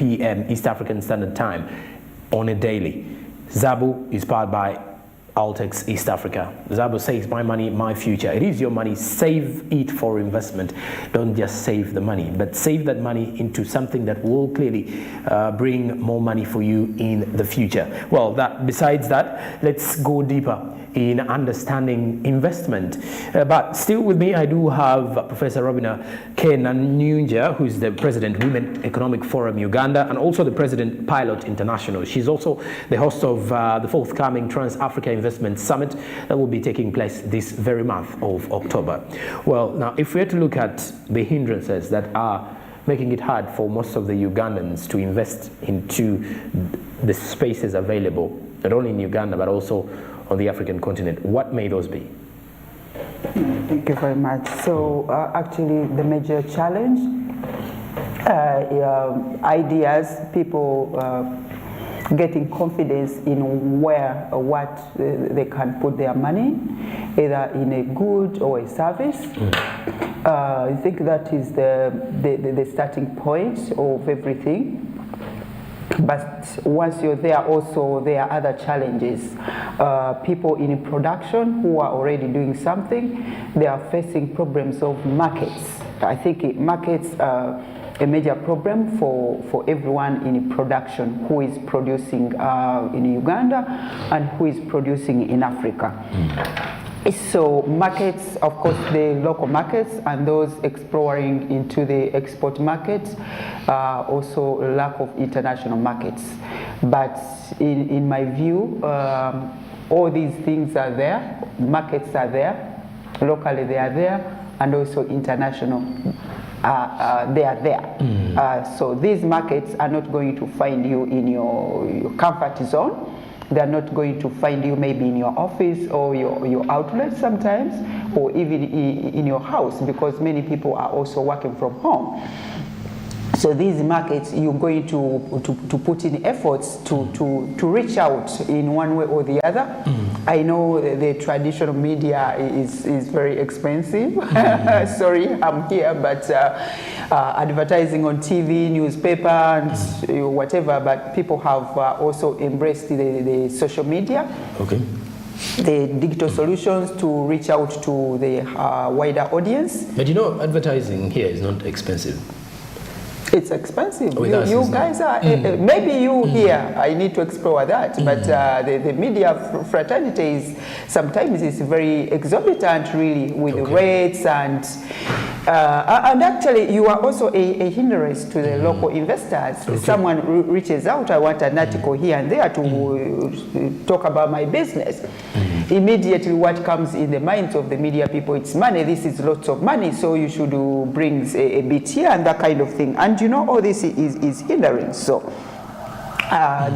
p.m. East African Standard Time on a daily. Zabu is powered by Altex East Africa. Zabu says, my money, my future. It is your money. Save it for investment. Don't just save the money, but save that money into something that will clearly bring more money for you in the future. Well, besides that, let's go deeper in understanding investment. But still with me, I do have Professor Robina Kenanyunja, who's the President, Women Economic Forum Uganda, and also the President, Pilot International. She's also the host of the forthcoming Trans-Africa Investment Summit that will be taking place this very month of October. Well, now, if we are to look at the hindrances that are making it hard for most of the Ugandans to invest into the spaces available, not only in Uganda, but also on the African continent, what may those be? Thank you very much. So actually the major challenge, ideas, people getting confidence in what they can put their money, either in a good or a service. I think that is the starting point of everything. But once you're there, also there are other challenges. People in production who are already doing something, they are facing problems of markets. I think markets are a major problem for everyone in production who is producing in Uganda and who is producing in Africa. So markets, of course, the local markets and those exploring into the export markets, also lack of international markets. But in my view, all these things are there, markets are there, locally they are there, and also international, they are there. So these markets are not going to find you in your comfort zone. They're not going to find you maybe in your office or your outlet sometimes, or even in your house, because many people are also working from home. So these markets, you're going to put in efforts to reach out in one way or the other. I know the traditional media is very expensive. Sorry, I'm here, but advertising on TV, newspaper, and whatever, but people have also embraced the social media. Okay. The digital solutions to reach out to the wider audience. But you know, advertising here is not expensive. It's expensive. You guys are, maybe you here, I need to explore that, but the media fraternity is sometimes it's very exorbitant really with the rates and actually you are also a hindrance to the local investors. Someone reaches out, I want an article here and there to talk about my business. Immediately what comes in the minds of the media people, it's money, this is lots of money, so you should bring a bit here and that kind of thing. And you know, all this is hindering. So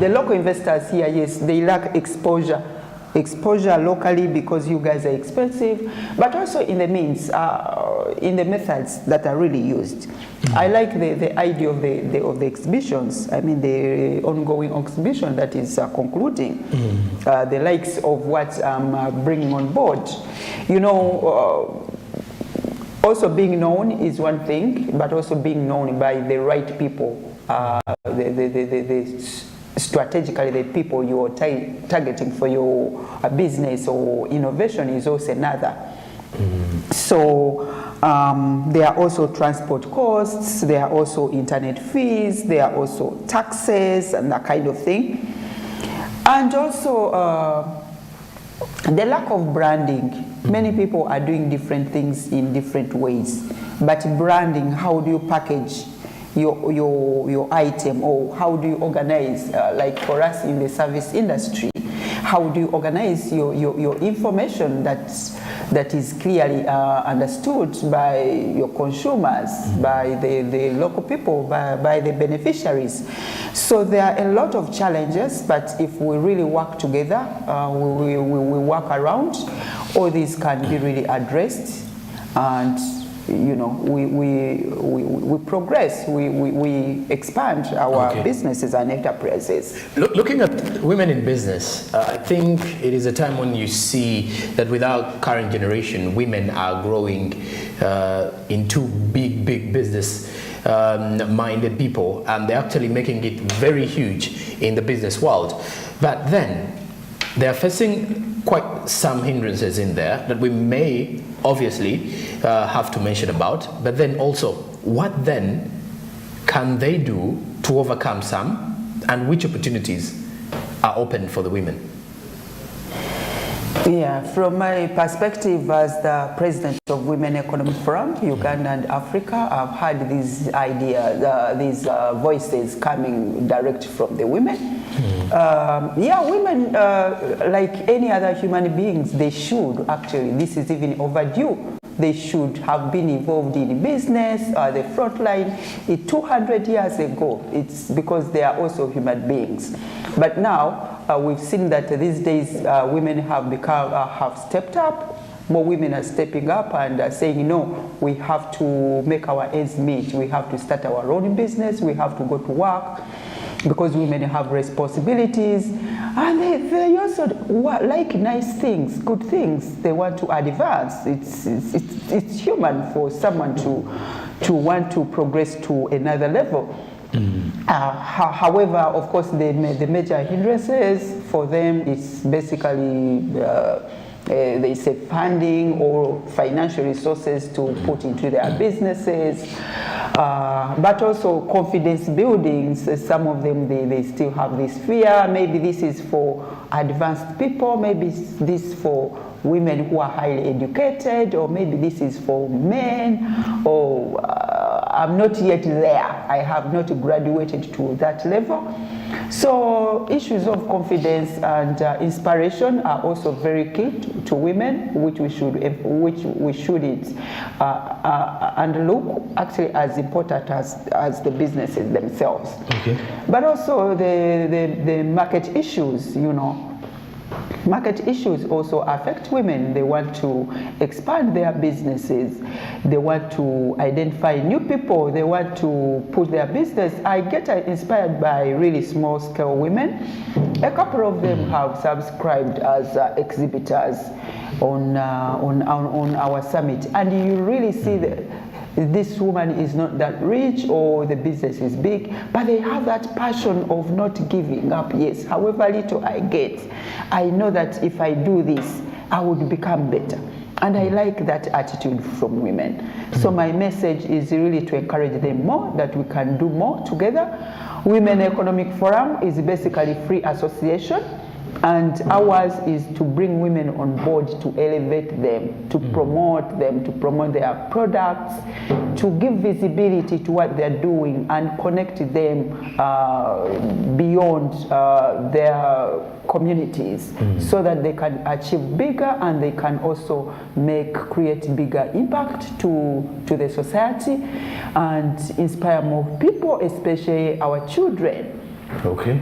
the local investors here, yes, they lack exposure locally because you guys are expensive, but also in the means, in the methods that are really used. I like the idea of the exhibitions. I mean, the ongoing exhibition that is concluding, the likes of what I'm bringing on board. You know, also being known is one thing, but also being known by the right people, strategically the people you are targeting for your business or innovation is also another. So there are also transport costs, there are also internet fees, there are also taxes and that kind of thing. And also the lack of branding. Many people are doing different things in different ways, but branding, how do you package your item, or how do you organize, like for us in the service industry, how do you organize your information that is clearly understood by your consumers, by the local people, by the beneficiaries. So there are a lot of challenges, but if we really work together, we work around, all these can be really addressed, and you know, we progress, we expand our businesses and enterprises. Looking at women in business, I think it is a time when you see that without current generation, women are growing into big business minded people, and they're actually making it very huge in the business world. But then they're facing quite some hindrances in there that we may obviously have to mention about. But then also, what then can they do to overcome some, and which opportunities are open for the women? Yeah, from my perspective as the president of Women Economic Forum, Uganda and Africa, I've had these ideas, these voices coming direct from the women. Yeah, women, like any other human beings, they should actually, this is even overdue, they should have been involved in business, the front line 200 years ago. It's because they are also human beings. But now, we've seen that these days women have become, have stepped up. More women are stepping up and saying, no, we have to make our ends meet. We have to start our own business. We have to go to work because women have responsibilities. And they also like nice things, good things. They want to advance. It's human for someone to want to progress to another level. However, of course, the major hindrances for them is basically they say funding or financial resources to put into their businesses, but also confidence building. So some of them, they still have this fear. Maybe this is for advanced people, maybe this for women who are highly educated, or maybe this is for men, or I'm not yet there. I have not graduated to that level. So issues of confidence and inspiration are also very key to women, which we should and look actually as important as the businesses themselves. Okay. But also the market issues, you know. Market issues also affect women. They want to expand their businesses. They want to identify new people. They want to put their business. I get inspired by really small scale women. A couple of them have subscribed as exhibitors on our summit. And you really see that this woman is not that rich or the business is big, but they have that passion of not giving up. Yes, however little I get, I know that if I do this, I would become better. And I like that attitude from women. So my message is really to encourage them more, that we can do more together. Women Economic Forum is basically a free association. And ours is to bring women on board, to elevate them, to promote their products, to give visibility to what they're doing and connect them beyond their communities so that they can achieve bigger and they can also create bigger impact to the society and inspire more people, especially our children. Okay.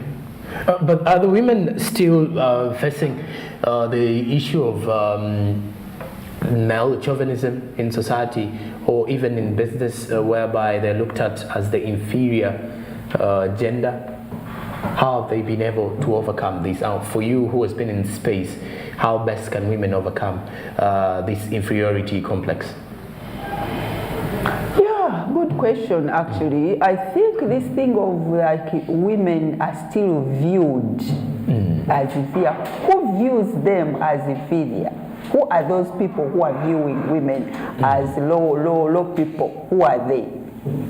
But are the women still facing the issue of male chauvinism in society, or even in business, whereby they're looked at as the inferior gender? How have they been able to overcome this? For you who has been in space, how best can women overcome this inferiority complex? Good question, actually. I think this thing of like women are still viewed as inferior. Who views them as inferior? Who are those people who are viewing women as low people? Who are they?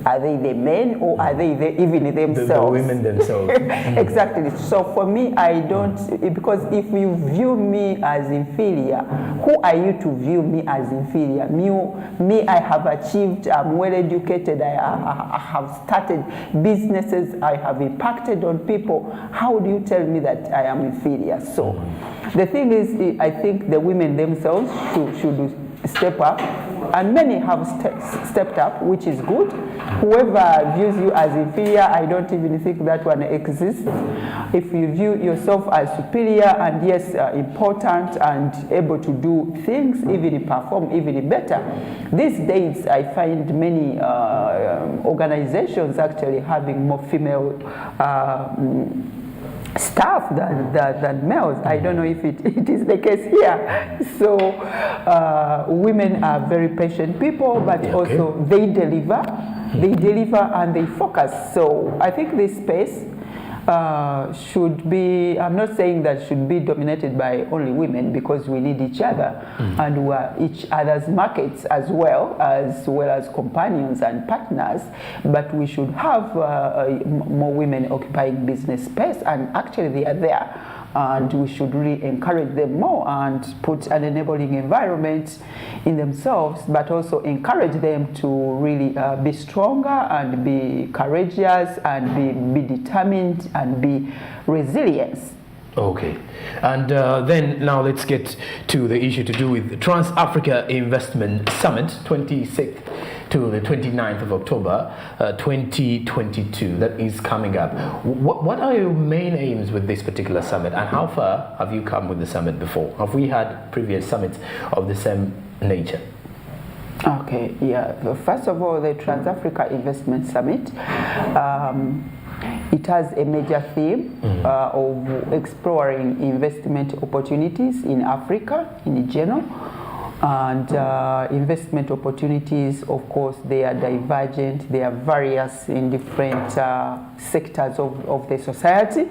Are they the men, or are they even themselves? The women themselves. Exactly. So for me, I don't, because if you view me as inferior, who are you to view me as inferior? Me, I have achieved, I'm well educated, I have started businesses, I have impacted on people. How do you tell me that I am inferior? So the thing is, I think the women themselves should step up. And many have stepped up, which is good. Whoever views you as inferior, I don't even think that one exists. If you view yourself as superior and yes, important and able to do things, even perform even better. These days, I find many organizations actually having more female staff than males. I don't know if it is the case here. So women are very patient people, but also they deliver. they deliver and they focus. So I think this space should be, I'm not saying that should be dominated by only women, because we need each other and we are each other's markets as well as companions and partners, but we should have more women occupying business space, and actually they are there. And we should really encourage them more and put an enabling environment in themselves, but also encourage them to really be stronger and be courageous and be determined and be resilient. Okay, and then now let's get to the issue to do with the Trans-Africa Investment Summit, 26th to the 29th of October 2022, that is coming up. What are your main aims with this particular summit, and how far have you come with the summit before? Have we had previous summits of the same nature? Okay, yeah. First of all, the Trans-Africa Investment Summit, it has a major theme of exploring investment opportunities in Africa in general. And investment opportunities, of course, they are divergent, they are various in different sectors of the society.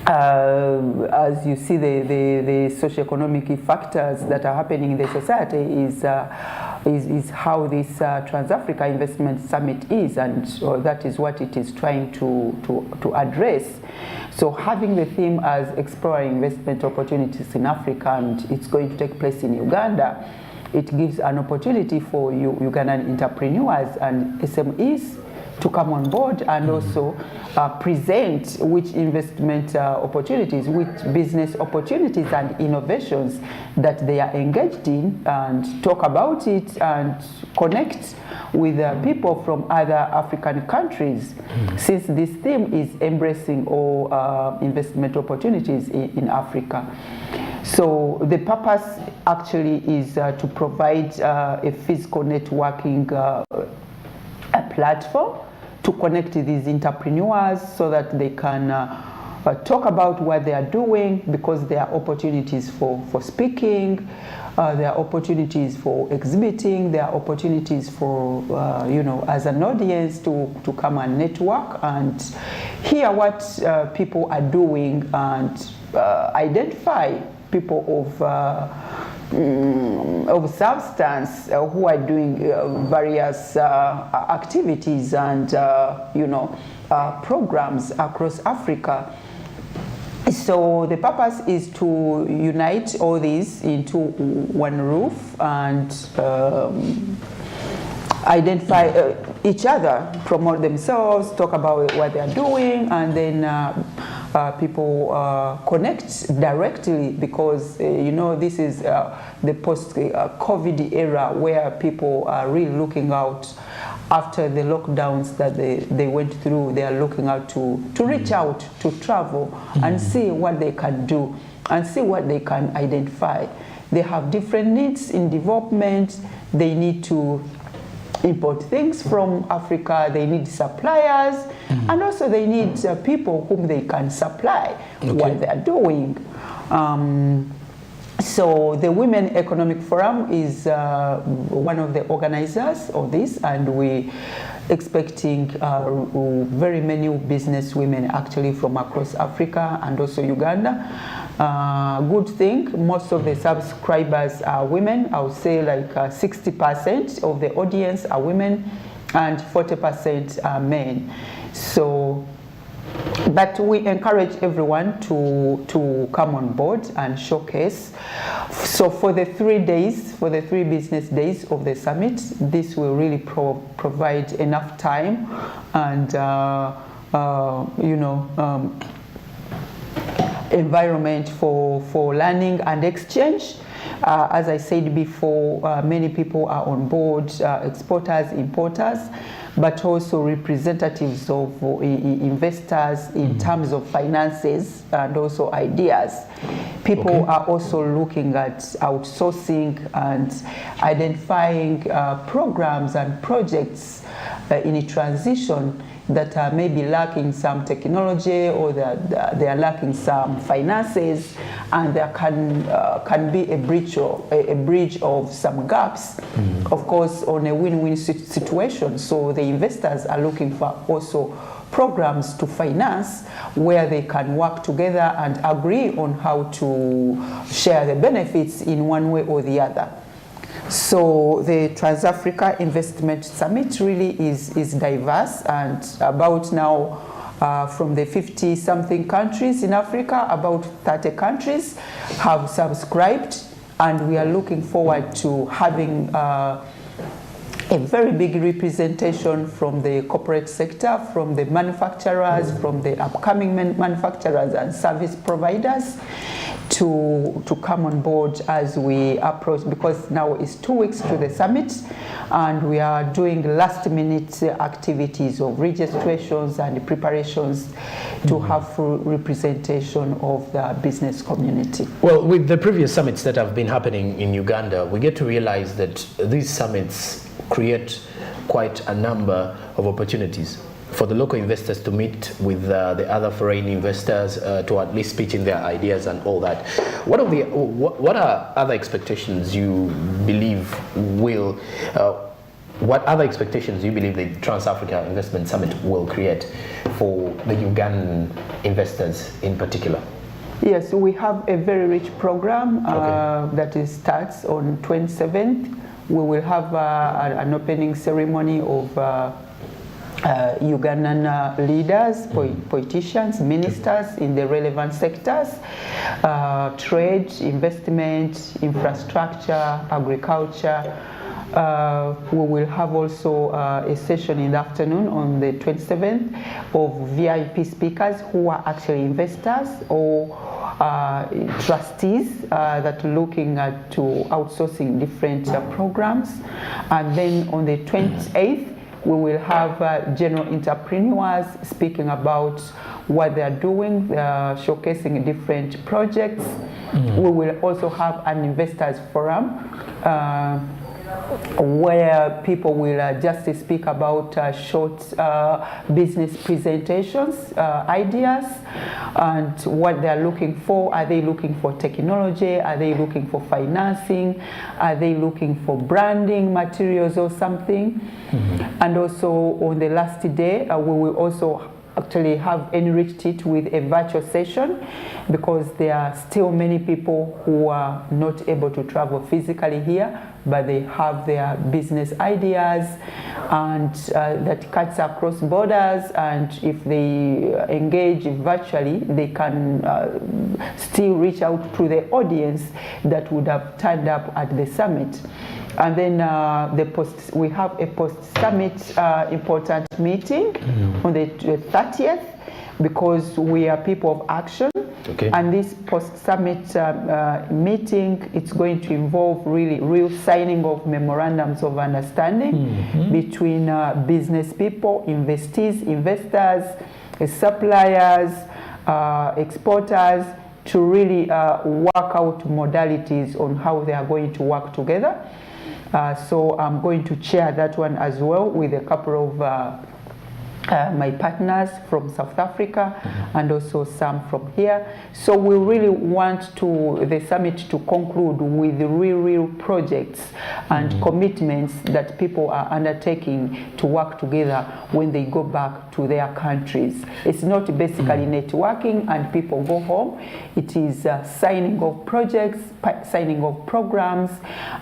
As you see, the socioeconomic factors that are happening in the society is how this Trans-Africa Investment Summit is, and that is what it is trying to address. So having the theme as exploring investment opportunities in Africa, and it's going to take place in Uganda, it gives an opportunity for Ugandan entrepreneurs and SMEs to come on board and also present which investment opportunities, which business opportunities and innovations that they are engaged in, and talk about it and connect with people from other African countries, since this theme is embracing all investment opportunities in Africa. So the purpose actually is to provide a physical networking a platform to connect these entrepreneurs so that they can talk about what they are doing, because there are opportunities for speaking, there are opportunities for exhibiting, there are opportunities for, as an audience to come and network and hear what people are doing and identify people of substance who are doing various activities and programs across Africa. So the purpose is to unite all these into one roof and identify each other, promote themselves, talk about what they are doing, and then people connect directly, because this is the post-COVID era where people are really looking out after the lockdowns that they went through. They are looking out to reach out, to travel and see what they can do and see what they can identify. They have different needs in development. They need to import things from Africa, they need suppliers, and also they need people whom they can supply what they are doing. So the Women Economic Forum is one of the organizers of this, and we expecting very many business women actually from across Africa and also Uganda. Good thing, most of the subscribers are women. I would say like 60% of the audience are women and 40% are men. So, but we encourage everyone to come on board and showcase. So for the 3 days, for the 3 business days of the summit, this will really provide enough time and environment for learning and exchange. As I said before, many people are on board, exporters, importers, but also representatives of investors in terms of finances and also ideas. People are also looking at outsourcing and identifying programs and projects in a transition that are maybe lacking some technology, or they are lacking some finances, and there can be a bridge of some gaps, of course, on a win-win situation. So the investors are looking for also programs to finance where they can work together and agree on how to share the benefits in one way or the other. So the Trans-Africa Investment Summit really is diverse, and about now from the 50-something countries in Africa, about 30 countries have subscribed, and we are looking forward to having a very big representation from the corporate sector, from the manufacturers, from the upcoming manufacturers and service providers to come on board as we approach, because now it's 2 weeks to the summit, and we are doing last-minute activities of registrations and preparations to have full representation of the business community. Well, with the previous summits that have been happening in Uganda, we get to realize that these summits create quite a number of opportunities for the local investors to meet with the other foreign investors, to at least pitch in their ideas and all that. What are other expectations you believe what other expectations do you believe the Trans-Africa Investment Summit will create for the Ugandan investors in particular? Yes, we have a very rich program that starts on 27th. We will have an opening ceremony of Ugandan leaders, politicians, ministers in the relevant sectors, trade, investment, infrastructure, agriculture. We will have also a session in the afternoon on the 27th of VIP speakers who are actually investors or trustees that are looking at to outsourcing different programs. And then on the 28th, we will have general entrepreneurs speaking about what they are doing, showcasing different projects. We will also have an investors forum where people will just speak about short business presentations, ideas, and what they are looking for. Are they looking for technology? Are they looking for financing? Are they looking for branding materials or something? And also on the last day, we will also actually have enriched it with a virtual session, because there are still many people who are not able to travel physically here, but they have their business ideas, and that cuts across borders, and if they engage virtually, they can still reach out to the audience that would have turned up at the summit. And then we have a post-summit important meeting on the 30th, because we are people of action. And this post-summit meeting, it's going to involve really real signing of memorandums of understanding between business people, investors, suppliers, exporters, to really work out modalities on how they are going to work together. So I'm going to chair that one as well with a couple of my partners from South Africa and also some from here. So we really want the summit to conclude with real projects and commitments that people are undertaking to work together when they go back to their countries. It's not basically networking and people go home. It is signing of projects, signing of programs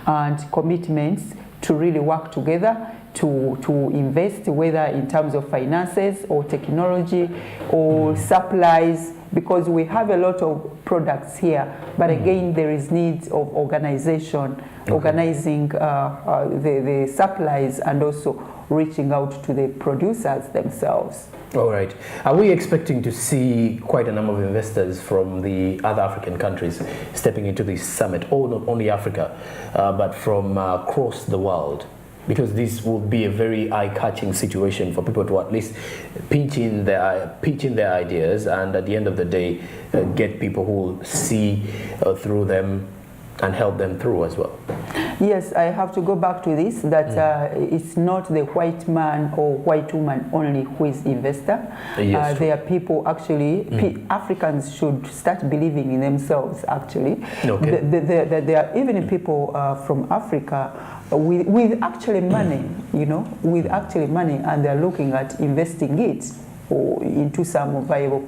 and commitments to really work together to invest, whether in terms of finances or technology or supplies, because we have a lot of products here, but again there is needs of organization, organizing the supplies and also reaching out to the producers themselves. All right. Are we expecting to see quite a number of investors from the other African countries stepping into this summit, or not only Africa, but from across the world? Because this will be a very eye-catching situation for people to at least pitch in their ideas, and at the end of the day, get people who will see through them and help them through as well. Yes, I have to go back to this, that it's not the white man or white woman only who is investor. Yes, there are people actually, Africans should start believing in themselves actually. Okay. There are even people from Africa with actually money, you know, with actually money, and they're looking at investing it or into some viable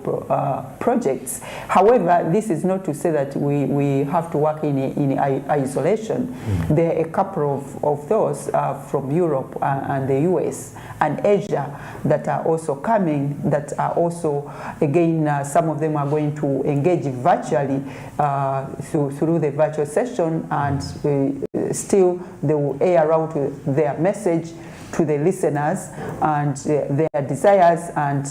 projects. However, this is not to say that we have to work in isolation. There are a couple of those from Europe and the US and Asia that are also coming, that are also, again, some of them are going to engage virtually through the virtual session, and still they will air out their message to the listeners and their desires and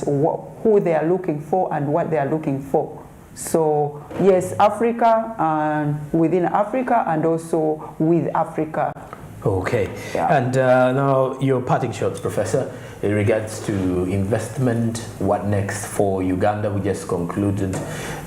who they are looking for and what they are looking for. So yes, Africa and within Africa and also with Africa. Okay. Yeah. And now your parting shots, Professor, in regards to investment. What next for Uganda? We just concluded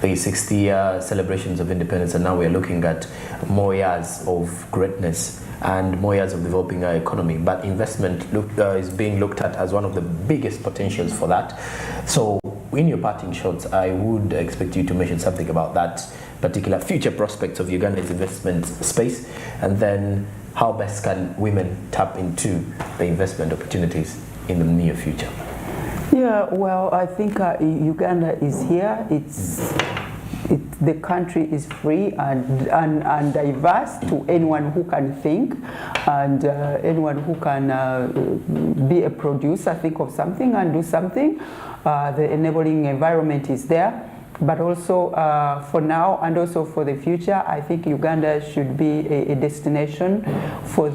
the 60-year celebrations of independence, and now we're looking at more years of greatness and more years of developing our economy. But investment is being looked at as one of the biggest potentials for that. So in your parting shots, I would expect you to mention something about that particular future prospects of Uganda's investment space, and then how best can women tap into the investment opportunities in the near future? Yeah, well, I think Uganda is here. The country is free and diverse to anyone who can think, and anyone who can be a producer, think of something and do something. The enabling environment is there. But also for now and also for the future, I think Uganda should be a destination for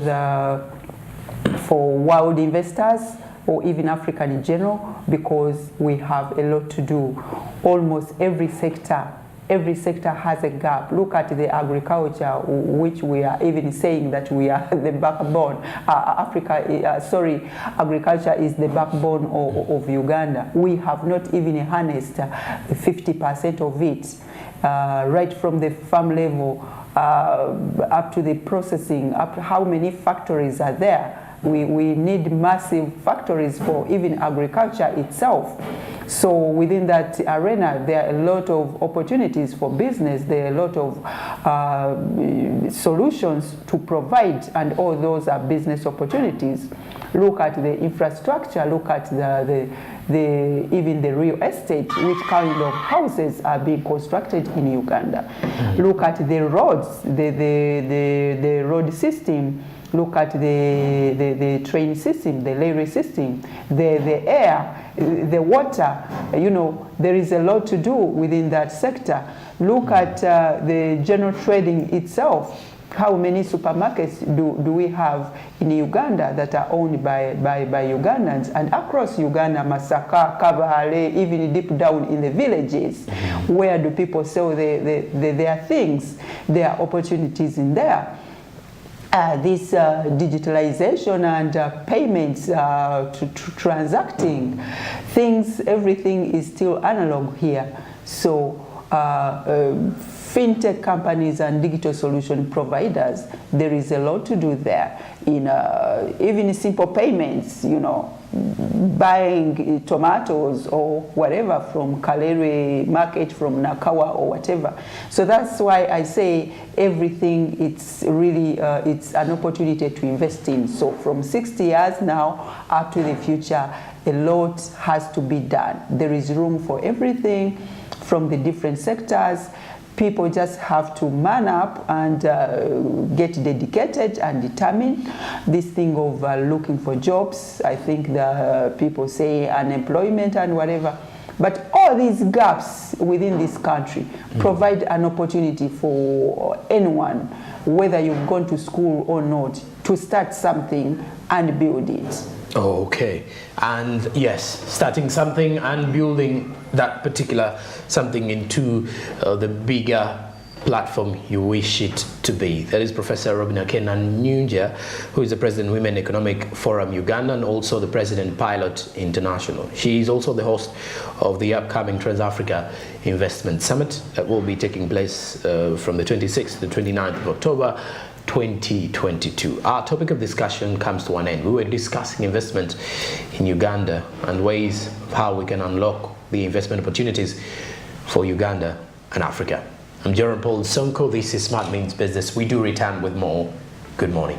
world investors, or even African in general, because we have a lot to do. Almost every sector has a gap. Look at the agriculture, which we are even saying that we are the backbone. Agriculture is the backbone of Uganda. We have not even harnessed 50% of it, right from the farm level up to the processing, up to how many factories are there. We need massive factories for even agriculture itself. So within that arena, there are a lot of opportunities for business. There are a lot of solutions to provide, and all those are business opportunities. Look at the infrastructure, look at even the real estate, which kind of houses are being constructed in Uganda. Look at the roads, the road system. Look at the train system, the railway system, the air, the water. You know, there is a lot to do within that sector. Look at the general trading itself. How many supermarkets do we have in Uganda that are owned by Ugandans? And across Uganda, Masaka, Kabale, even deep down in the villages, where do people sell their things? There are opportunities in there. This digitalization and payments to transacting things, everything is still analog here. So fintech companies and digital solution providers, there is a lot to do there in even simple payments, you know, buying tomatoes or whatever from Kalere market, from Nakawa or whatever. So that's why I say everything, it's really, it's an opportunity to invest in. So from 60 years now up to the future, a lot has to be done. There is room for everything from the different sectors. People just have to man up and get dedicated and determined. This thing of looking for jobs, I think the people say unemployment and whatever. But all these gaps within this country provide an opportunity for anyone, whether you've gone to school or not, to start something and build it. Okay, and yes, starting something and building that particular something into the bigger platform you wish it to be. That is Professor Robina Kenanyunja, who is the President of Women Economic Forum Uganda and also the President Pilot International. She is also the host of the upcoming Trans-Africa Investment Summit that will be taking place from the 26th to the 29th of October 2022. Our topic of discussion comes to an end. We were discussing investment in Uganda and ways of how we can unlock the investment opportunities for Uganda and Africa. I'm Jerome Paul Sonko. This is Smart Means Business. We do return with more. Good morning.